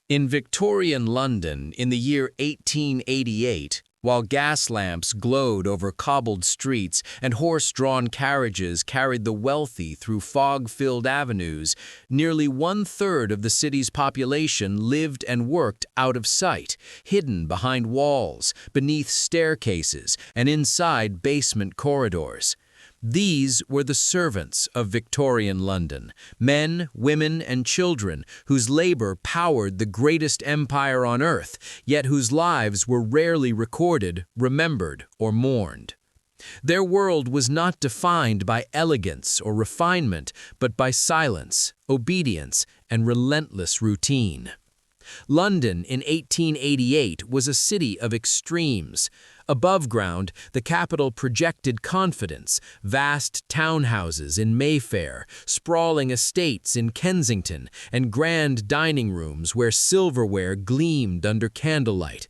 In Victorian London in the year 1888, while gas lamps glowed over cobbled streets and horse-drawn carriages carried the wealthy through fog-filled avenues, nearly one-third of the city's population lived and worked out of sight, hidden behind walls, beneath staircases, and inside basement corridors. These were the servants of Victorian London, men, women, and children whose labor powered the greatest empire on earth, yet whose lives were rarely recorded, remembered, or mourned. Their world was not defined by elegance or refinement, but by silence, obedience, and relentless routine. London in 1888 was a city of extremes. Above ground, the capital projected confidence, vast townhouses in Mayfair, sprawling estates in Kensington, and grand dining rooms where silverware gleamed under candlelight.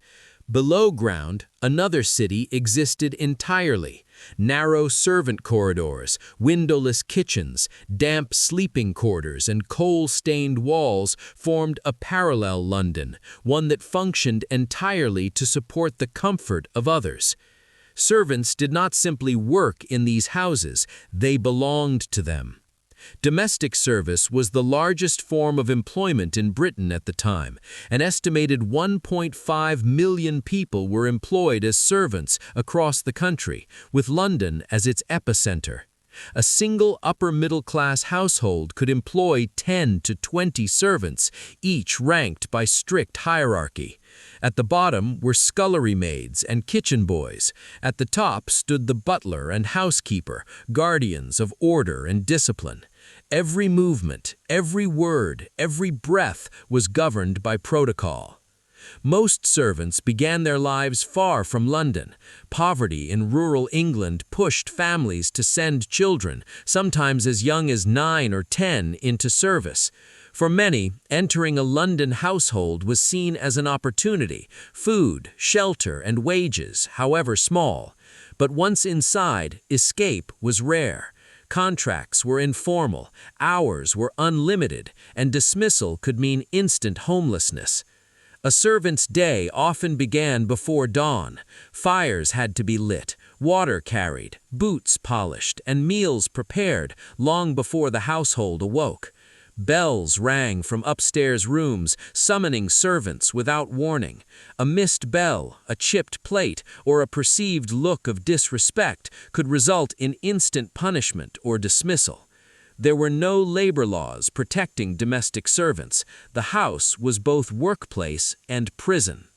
Below ground, another city existed entirely. Narrow servant corridors, windowless kitchens, damp sleeping quarters, and coal-stained walls formed a parallel London, one that functioned entirely to support the comfort of others. Servants did not simply work in these houses, they belonged to them. Domestic service was the largest form of employment in Britain at the time. An estimated 1.5 million people were employed as servants across the country, with London as its epicenter. A single upper-middle-class household could employ 10 to 20 servants, each ranked by strict hierarchy. At the bottom were scullery maids and kitchen boys. At the top stood the butler and housekeeper, guardians of order and discipline. Every movement, every word, every breath was governed by protocol. Most servants began their lives far from London. Poverty in rural England pushed families to send children, sometimes as young as 9 or 10, into service. For many, entering a London household was seen as an opportunity, food, shelter, and wages, however small. But once inside, escape was rare. Contracts were informal, hours were unlimited, and dismissal could mean instant homelessness. A servant's day often began before dawn. Fires had to be lit, water carried, boots polished, and meals prepared long before the household awoke. Bells rang from upstairs rooms, summoning servants without warning. A missed bell, a chipped plate, or a perceived look of disrespect could result in instant punishment or dismissal. There were no labor laws protecting domestic servants. The house was both workplace and prison.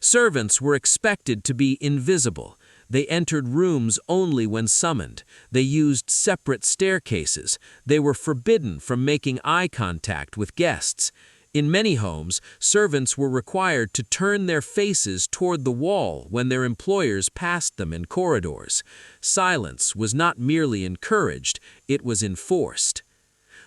Servants were expected to be invisible. They entered rooms only when summoned. They used separate staircases. They were forbidden from making eye contact with guests. In many homes, servants were required to turn their faces toward the wall when their employers passed them in corridors. Silence was not merely encouraged, it was enforced.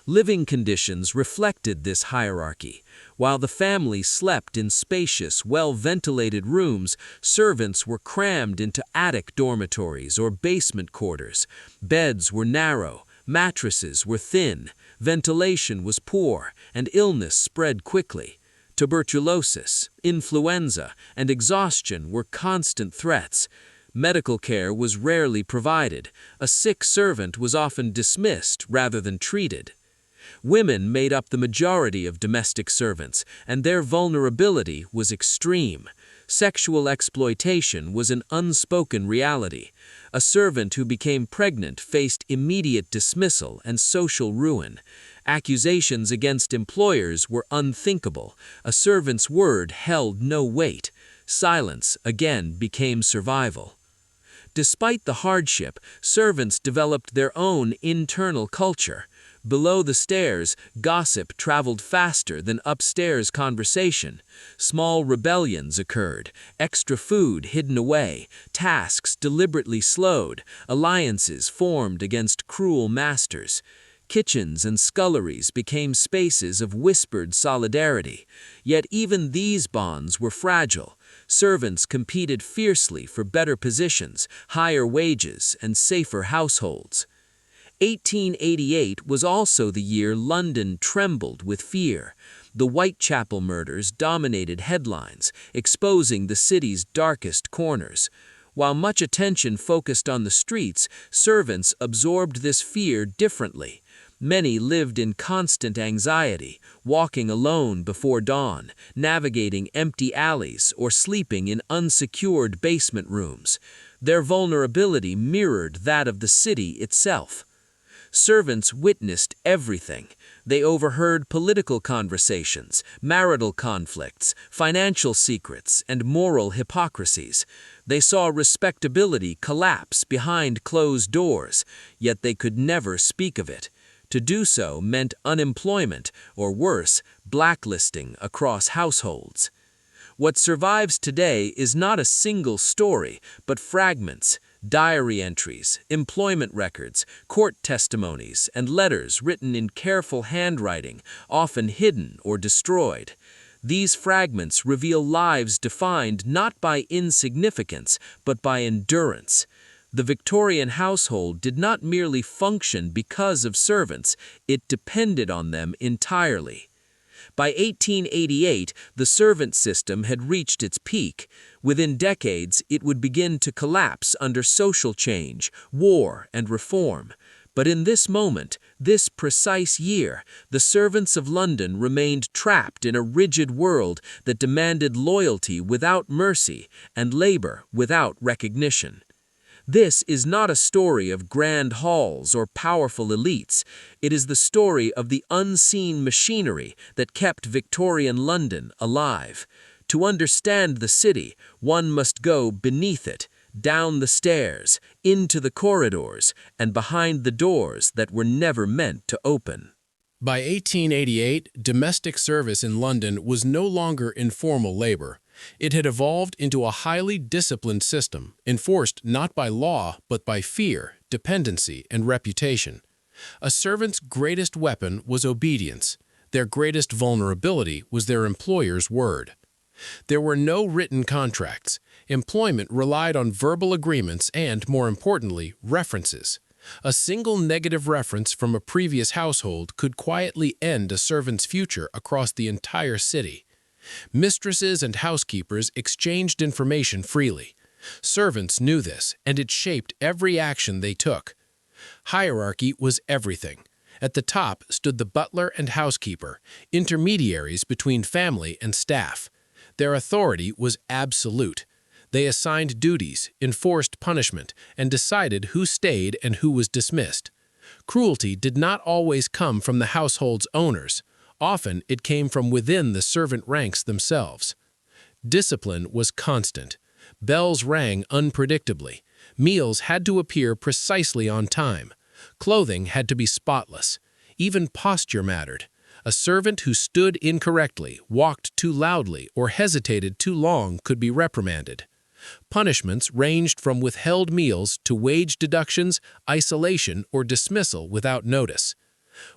Living conditions reflected this hierarchy. While the family slept in spacious, well-ventilated rooms, servants were crammed into attic dormitories or basement quarters. Beds were narrow, mattresses were thin, ventilation was poor, and illness spread quickly. Tuberculosis, influenza, and exhaustion were constant threats. Medical care was rarely provided. A sick servant was often dismissed rather than treated. Women made up the majority of domestic servants, and their vulnerability was extreme. Sexual exploitation was an unspoken reality. A servant who became pregnant faced immediate dismissal and social ruin. Accusations against employers were unthinkable. A servant's word held no weight. Silence, again, became survival. Despite the hardship, servants developed their own internal culture. Below the stairs, gossip traveled faster than upstairs conversation. Small rebellions occurred, extra food hidden away, tasks deliberately slowed, alliances formed against cruel masters. Kitchens and sculleries became spaces of whispered solidarity. Yet even these bonds were fragile. Servants competed fiercely for better positions, higher wages, and safer households. 1888 was also the year London trembled with fear. The Whitechapel murders dominated headlines, exposing the city's darkest corners. While much attention focused on the streets, servants absorbed this fear differently. Many lived in constant anxiety, walking alone before dawn, navigating empty alleys, or sleeping in unsecured basement rooms. Their vulnerability mirrored that of the city itself. Servants witnessed everything. They overheard political conversations, marital conflicts, financial secrets, and moral hypocrisies. They saw respectability collapse behind closed doors, yet they could never speak of it. To do so meant unemployment, or worse, blacklisting across households. What survives today is not a single story, but fragments, diary entries, employment records, court testimonies, and letters written in careful handwriting, often hidden or destroyed. These fragments reveal lives defined not by insignificance, but by endurance. The Victorian household did not merely function because of servants, it depended on them entirely. By 1888, the servant system had reached its peak. Within decades, it would begin to collapse under social change, war, and reform. But in this moment, this precise year, the servants of London remained trapped in a rigid world that demanded loyalty without mercy and labor without recognition. This is not a story of grand halls or powerful elites. It is the story of the unseen machinery that kept Victorian London alive. To understand the city, one must go beneath it, down the stairs, into the corridors, and behind the doors that were never meant to open. By 1888, domestic service in London was no longer informal labor. It had evolved into a highly disciplined system, enforced not by law but by fear, dependency, and reputation. A servant's greatest weapon was obedience. Their greatest vulnerability was their employer's word. There were no written contracts. Employment relied on verbal agreements and, more importantly, references. A single negative reference from a previous household could quietly end a servant's future across the entire city. Mistresses and housekeepers exchanged information freely. Servants knew this, and it shaped every action they took. Hierarchy was everything. At the top stood the butler and housekeeper, intermediaries between family and staff. Their authority was absolute. They assigned duties, enforced punishment, and decided who stayed and who was dismissed. Cruelty did not always come from the household's owners. Often it came from within the servant ranks themselves. Discipline was constant. Bells rang unpredictably. Meals had to appear precisely on time. Clothing had to be spotless. Even posture mattered. A servant who stood incorrectly, walked too loudly, or hesitated too long could be reprimanded. Punishments ranged from withheld meals to wage deductions, isolation, or dismissal without notice.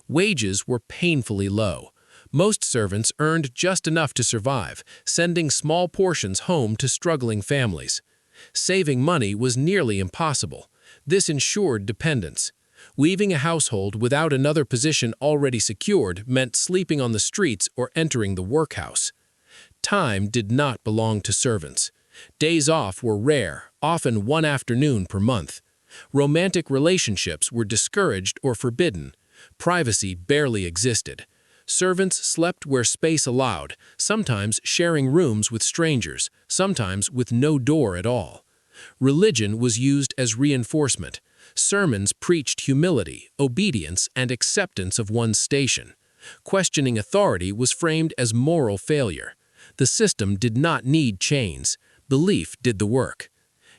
Wages were painfully low. Most servants earned just enough to survive, sending small portions home to struggling families. Saving money was nearly impossible. This ensured dependence. Leaving a household without another position already secured meant sleeping on the streets or entering the workhouse. Time did not belong to servants. Days off were rare, often one afternoon per month. Romantic relationships were discouraged or forbidden. Privacy barely existed. Servants slept where space allowed, sometimes sharing rooms with strangers, sometimes with no door at all. Religion was used as reinforcement. Sermons preached humility, obedience, and acceptance of one's station. Questioning authority was framed as moral failure. The system did not need chains. Belief did the work.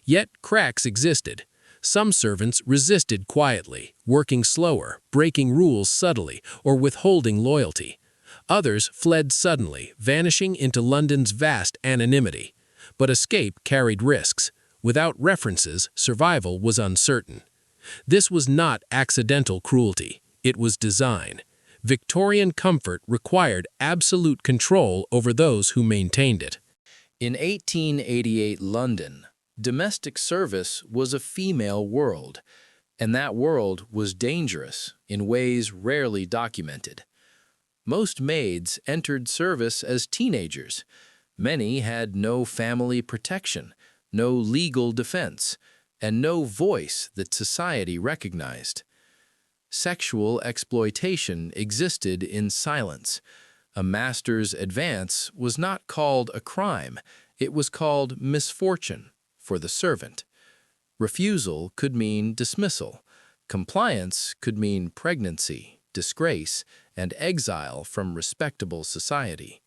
Yet cracks existed. Some servants resisted quietly, working slower, breaking rules subtly, or withholding loyalty. Others fled suddenly, vanishing into London's vast anonymity. But escape carried risks. Without references, survival was uncertain. This was not accidental cruelty. It was design. Victorian comfort required absolute control over those who maintained it. In 1888 London, domestic service was a female world, and that world was dangerous in ways rarely documented. Most maids entered service as teenagers. Many had no family protection, no legal defense, and no voice that society recognized. Sexual exploitation existed in silence. A master's advance was not called a crime, it was called misfortune for the servant. Refusal could mean dismissal. Compliance could mean pregnancy, disgrace, and exile from respectable society.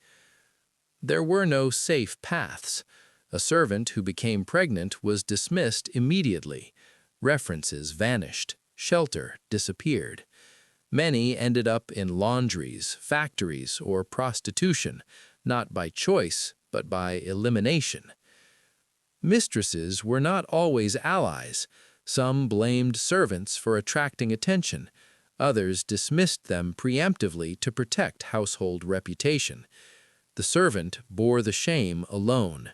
There were no safe paths. A servant who became pregnant was dismissed immediately. References vanished. Shelter disappeared. Many ended up in laundries, factories, or prostitution, not by choice, but by elimination. Mistresses were not always allies. Some blamed servants for attracting attention. Others dismissed them preemptively to protect household reputation. The servant bore the shame alone.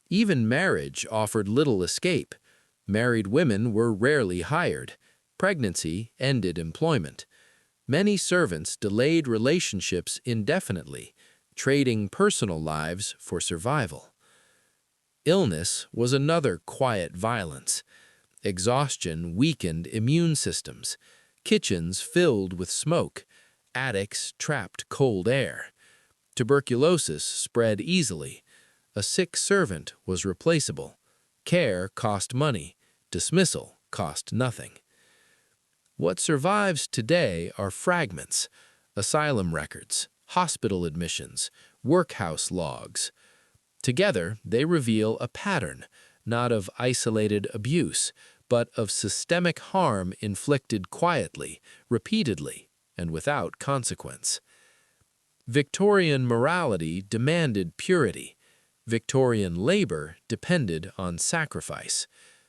Even marriage offered little escape. Married women were rarely hired. Pregnancy ended employment. Many servants delayed relationships indefinitely, trading personal lives for survival. Illness was another quiet violence. Exhaustion weakened immune systems. Kitchens filled with smoke. Attics trapped cold air. Tuberculosis spread easily. A sick servant was replaceable. Care cost money. Dismissal cost nothing. What survives today are fragments: asylum records, hospital admissions, workhouse logs. Together, they reveal a pattern, not of isolated abuse, but of systemic harm inflicted quietly, repeatedly, and without consequence. Victorian morality demanded purity. Victorian labor depended on sacrifice.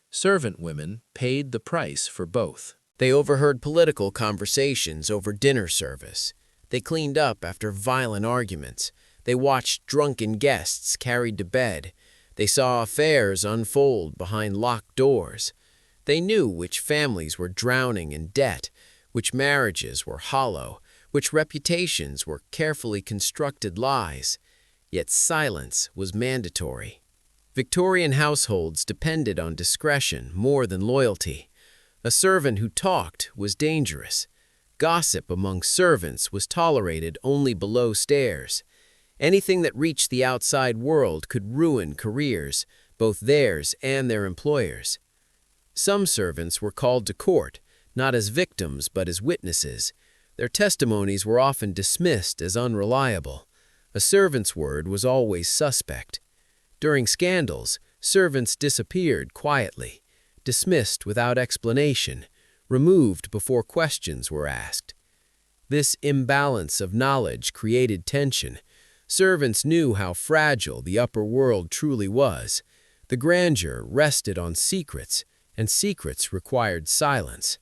Servant women paid the price for both. They overheard political conversations over dinner service. They cleaned up after violent arguments. They watched drunken guests carried to bed. They saw affairs unfold behind locked doors. They knew which families were drowning in debt, which marriages were hollow, which reputations were carefully constructed lies. Yet silence was mandatory. Victorian households depended on discretion more than loyalty. A servant who talked was dangerous. Gossip among servants was tolerated only below stairs. Anything that reached the outside world could ruin careers, both theirs and their employers. Some servants were called to court, not as victims but as witnesses. Their testimonies were often dismissed as unreliable. A servant's word was always suspect. During scandals, servants disappeared quietly, dismissed without explanation, removed before questions were asked. This imbalance of knowledge created tension. Servants knew how fragile the upper world truly was. The grandeur rested on secrets, and secrets required silence.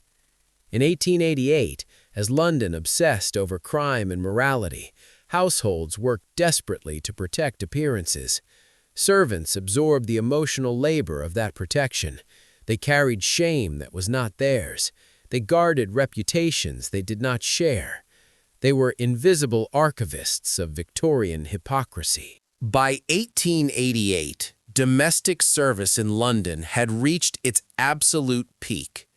In 1888, as London obsessed over crime and morality, households worked desperately to protect appearances. Servants absorbed the emotional labor of that protection. They carried shame that was not theirs. They guarded reputations they did not share. They were invisible archivists of Victorian hypocrisy. By 1888, domestic service in London had reached its absolute peak.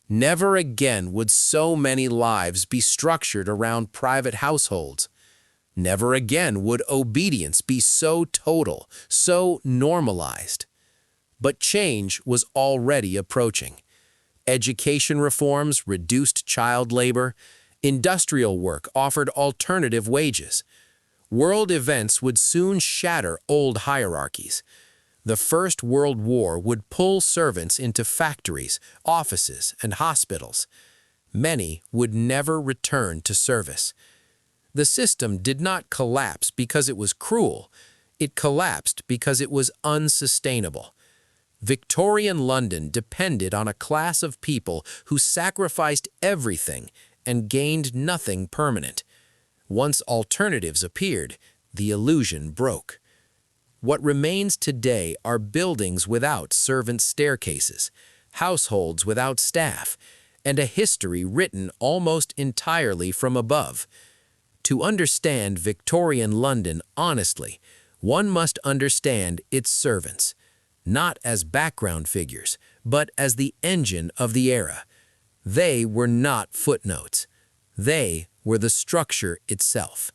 Never again would so many lives be structured around private households. Never again would obedience be so total, so normalized. But change was already approaching. Education reforms reduced child labor. Industrial work offered alternative wages. World events would soon shatter old hierarchies. The First World War would pull servants into factories, offices, and hospitals. Many would never return to service. The system did not collapse because it was cruel. It collapsed because it was unsustainable. Victorian London depended on a class of people who sacrificed everything and gained nothing permanent. Once alternatives appeared, the illusion broke. What remains today are buildings without servant staircases, households without staff, and a history written almost entirely from above. To understand Victorian London honestly, one must understand its servants, not as background figures, but as the engine of the era. They were not footnotes. They were the structure itself.